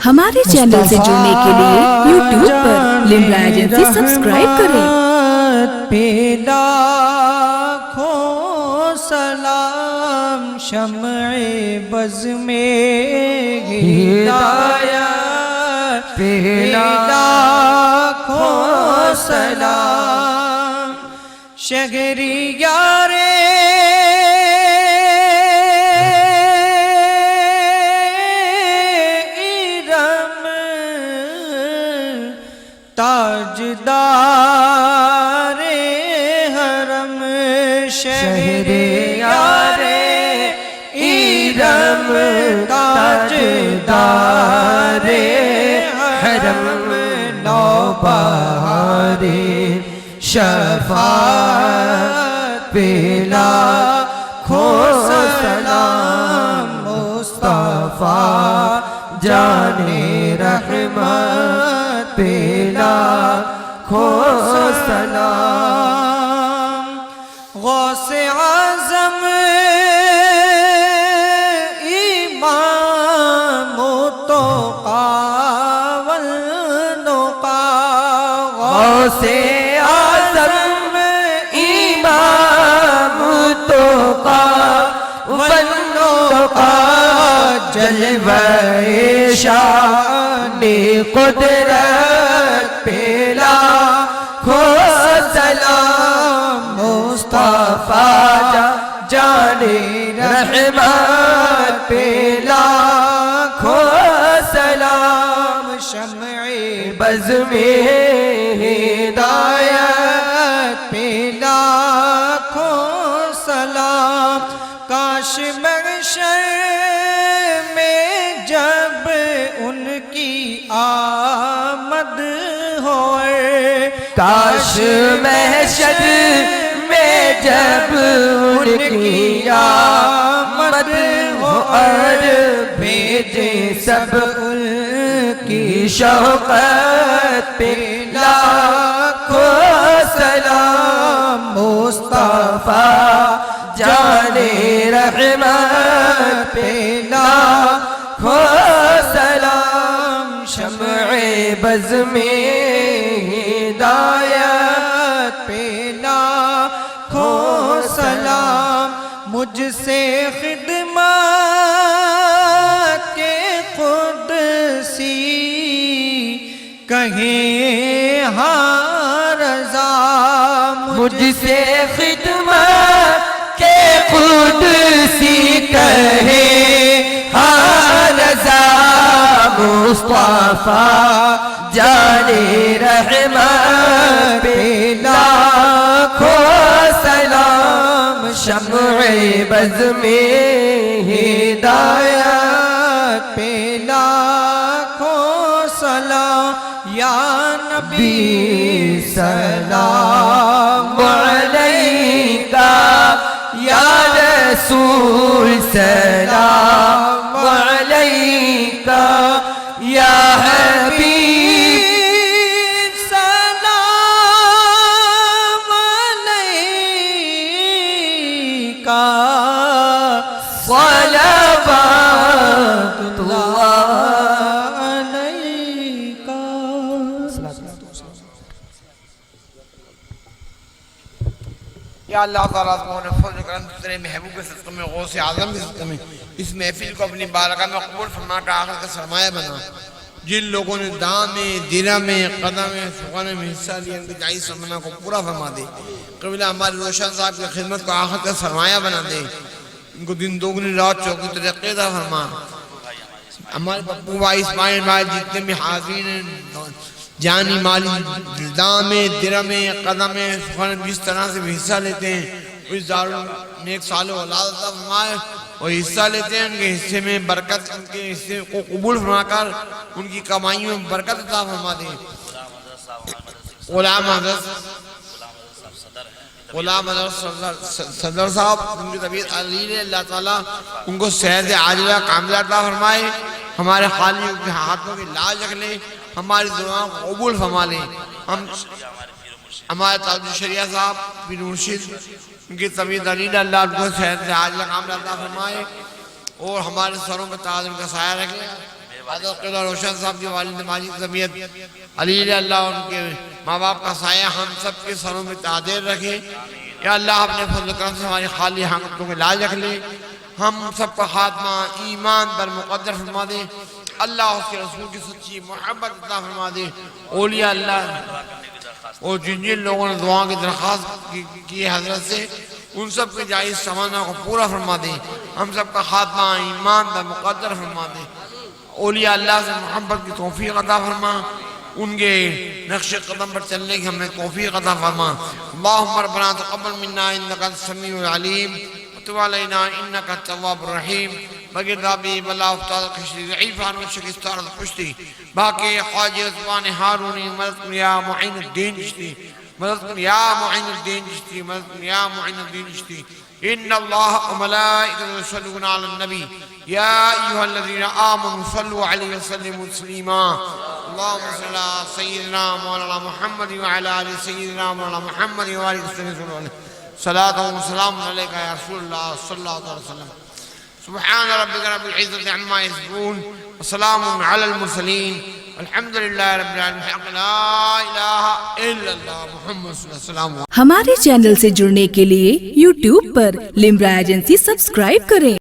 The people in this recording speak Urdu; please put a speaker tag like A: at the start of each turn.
A: ہمارے چینل سے جڑنے کے لیے یوٹیوب پر لمرا ایجنسی سبسکرائب کریں۔
B: پہ لاکھوں سلام شمع بز میں ہدایت پہ لاکھوں سلام شہریار تاجدار حرم شہریار ایرم تاجدار حرم نوبہار شفاعت پہ لاکھوں سلام مصطفیٰ جان رحمت پہ لاکھوں سلام غوث اعظم امام التقیٰ والنقیٰ غوث اعظم امام التقیٰ والنقیٰ جلوہ شان قدرت پہ لاکھوں سلام مصطفیٰ جان رحمت پہ لاکھوں سلام شمع بز میں ہدایت پہ لاکھوں سلام کاش محشر میں جب ان کی آمد ہوئے کاش محشر میں جب ان کی آمد ہو اور بھیجے سب ان کی شوقت پہ لاکھوں سلام مصطفیٰ جان رحمت پہ لاکھوں سلام شمع بز میں ہدایت پہ لاکھوں سلام مجھ سے خدمت کے قدسی کہیں ہاں رضا مجھ سے خدمت کے قدسی کہے ہاں رضا مصطفیٰ جان رحمت پہ لاکھوں سلام شمع بز میں ہدایت پہ لاکھوں سلام یا نبی سلام علیکہ یا رسول سلام علیکہ یا حبیب سلام علیکہ صلوات اللہ علیکہ
C: یا اللہ تعالیٰ تمہارے فضل کرم تیرے محبوب کے صدقے میں غوث اعظم کے صدقے میں اس محفل کو اپنی بارگاہ میں قبول فرما کر آخر کا سرمایہ بنا جن لوگوں نے دعا میں درہ میں قدم میں سخن میں حصہ لیا ان کی جائز سمنا کو پورا فرما دے قبلہ ہمارے روشن صاحب کی خدمت کو آخر کا سرمایہ بنا دے ان کو دن دوگنی رات چوکی ترقی عطا فرما ہمارے پپو بھائی اسماعیل بھائی جتنے بھی حاضرین ہیں جانی مالی دعا میں درہ میں قدم میں سخن میں جس طرح سے بھی حصہ لیتے ہیں اس دارو نیک سال و اولاد عطا فرمائے اور حصہ لیتے ہیں ان کے حصے میں برکت ان کے حصے کو قبول فرما کر ان کی کمائیوں میں برکت عطا فرما دیں غلام حضرت صدر صاحب ان کی طبیعت علیل ہے اللہ تعالیٰ ان کو صحت عاجلہ کاملہ عطا فرمائے ہمارے خالی کے ہاتھوں کی لاج رکھ لے ہماری دعاؤں کو قبول فرما لیں ہم ہمارے تاج الشریعہ صاحب پیر مرشد ان کی طبیعت علیل اللہ ان کو صحت عاجلہ کاملہ عطا فرمائے اور ہمارے سروں پہ تاج ان کا سایہ رکھے حضرت قبلہ روشن صاحب کے والد ماجد طبیعت علی اللہ ان کے ماں باپ کا سایہ ہم سب کے سروں میں تعدیر رکھے یا اللہ اپنے فضل و کرم سے ہماری خالی حاجتوں کے لاج رکھ لے ہم سب کا خاتمہ ایمان پر مقدر فرما دے اللہ اس کے رسول کی سچی محبت عطا فرما دے اولیاء اللہ اور جن جن لوگوں نے دعا کی درخواست کی حضرت سے ان سب کے جائز تمنا کو پورا فرما دے ہم سب کا خاتمہ ایمان پر مقدر فرما دے اولیاء اللہ سے محبت کی توفیق عطا فرما ان کے نقش قدم پر چلنے کی ہمیں توفیق عطا فرما اللہم ربنا تقبل منا انکا السمیع العلیم وتب علینا انکا التواب الرحیم بغیر رابی بلا افتاد قشتی ضعیفان و شکستار القشتی باقی خواجہ زبان حارونی مدد کن یا معین الدین جشتی مدد کن یا معین الدین جشتی مدد کن یا معین الدین جشتی ان اللہ و ملائکۃ یصلون علی النبی یا ایھا الذین آمنوا صلوا علیہ وسلموا تسلیما اللهم صل على سيدنا مولانا محمد وعلى ال سيدنا مولانا محمد وعلى وسلم صلاة وسلام عليك يا رسول الله صلى الله عليه وسلم سبحان ربك رب العزة عما يصفون وسلام على المرسلين الحمد لله رب العالمين لا إله إلا الله محمد صلى الله عليه وسلم
A: ہمارے چینل سے جڑنے کے لیے YouTube پر لمبرا ایجنسی سبسکرائب کریں